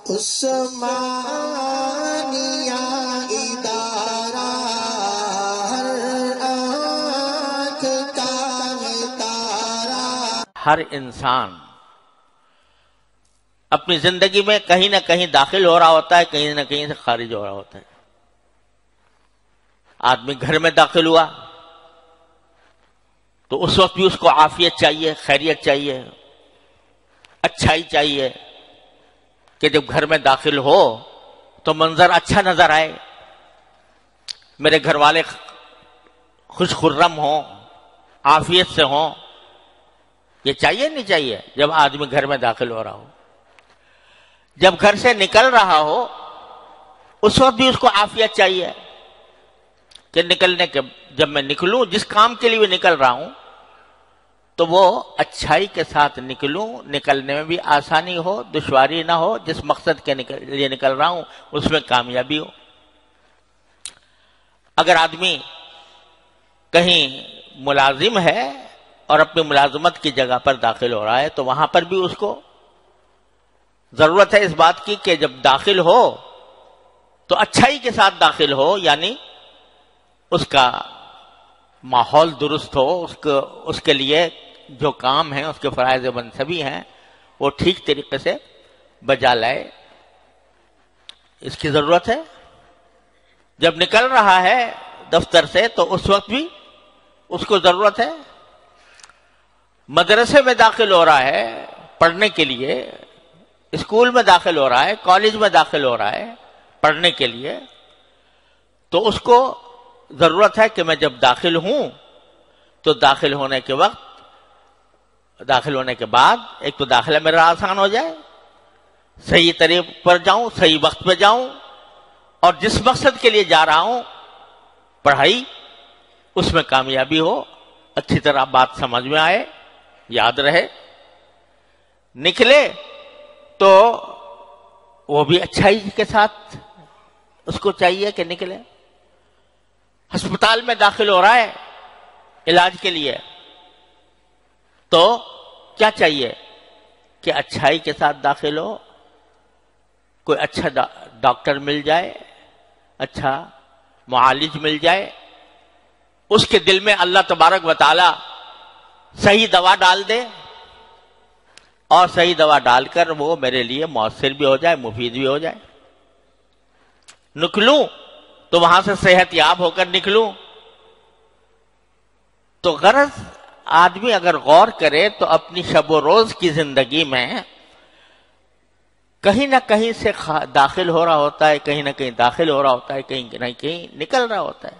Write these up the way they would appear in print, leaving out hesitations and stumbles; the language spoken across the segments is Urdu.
عثمانیہ ادارہ ہر آنکھ کا تارا۔ ہر انسان اپنی زندگی میں کہیں نہ کہیں داخل ہو رہا ہوتا ہے، کہیں نہ کہیں سے خارج ہو رہا ہوتا ہے۔ آدمی گھر میں داخل ہوا تو اس وقت بھی اس کو عافیت چاہیے، خیریت چاہیے، اچھائی چاہیے کہ جب گھر میں داخل ہو تو منظر اچھا نظر آئے، میرے گھر والے خوش خرم ہوں، عافیت سے ہوں۔ یہ چاہیے نہیں چاہیے جب آدمی گھر میں داخل ہو رہا ہو؟ جب گھر سے نکل رہا ہو اس وقت بھی اس کو عافیت چاہیے کہ نکلنے کے جب میں نکلوں، جس کام کے لیے نکل رہا ہوں تو وہ اچھائی کے ساتھ نکلوں، نکلنے میں بھی آسانی ہو، دشواری نہ ہو، جس مقصد کے لیے نکل رہا ہوں اس میں کامیابی ہو۔ اگر آدمی کہیں ملازم ہے اور اپنی ملازمت کی جگہ پر داخل ہو رہا ہے تو وہاں پر بھی اس کو ضرورت ہے اس بات کی کہ جب داخل ہو تو اچھائی کے ساتھ داخل ہو، یعنی اس کا ماحول درست ہو، اس کے لیے جو کام ہیں، اس کے فرائض منصبی ہیں، وہ ٹھیک طریقے سے بجا لائے، اس کی ضرورت ہے۔ جب نکل رہا ہے دفتر سے تو اس وقت بھی اس کو ضرورت ہے۔ مدرسے میں داخل ہو رہا ہے پڑھنے کے لیے، اسکول میں داخل ہو رہا ہے، کالج میں داخل ہو رہا ہے پڑھنے کے لیے، تو اس کو ضرورت ہے کہ میں جب داخل ہوں تو داخل ہونے کے بعد ایک تو داخلہ میرا آسان ہو جائے، صحیح طریق پر جاؤں، صحیح وقت پہ جاؤں، اور جس مقصد کے لیے جا رہا ہوں پڑھائی، اس میں کامیابی ہو، اچھی طرح بات سمجھ میں آئے، یاد رہے۔ نکلے تو وہ بھی اچھائی کے ساتھ اس کو چاہیے کہ نکلے۔ ہسپتال میں داخل ہو رہا ہے علاج کے لیے تو کیا چاہیے کہ اچھائی کے ساتھ داخل ہو، کوئی اچھا ڈاکٹر مل جائے، اچھا معالج مل جائے، اس کے دل میں اللہ تبارک و تعالی صحیح دوا ڈال دے، اور صحیح دوا ڈال کر وہ میرے لیے مؤثر بھی ہو جائے، مفید بھی ہو جائے۔ نکلوں تو وہاں سے صحت یاب ہو کر نکلوں۔ تو غرض آدمی اگر غور کرے تو اپنی شب و روز کی زندگی میں کہیں نہ کہیں سے داخل ہو رہا ہوتا ہے، کہیں نہ کہیں داخل ہو رہا ہوتا ہے، کہیں نہ کہیں نکل رہا ہوتا ہے۔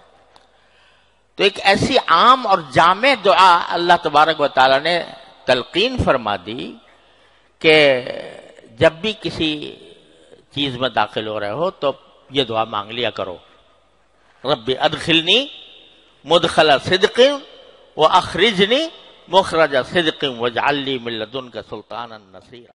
تو ایک ایسی عام اور جامع دعا اللہ تبارک و تعالی نے تلقین فرما دی کہ جب بھی کسی چیز میں داخل ہو رہے ہو تو یہ دعا مانگ لیا کرو، رب ادخلنی مدخل صدق واخرجنی مخرج صدق واجعل لی من لدنک سلطانا نصیرا۔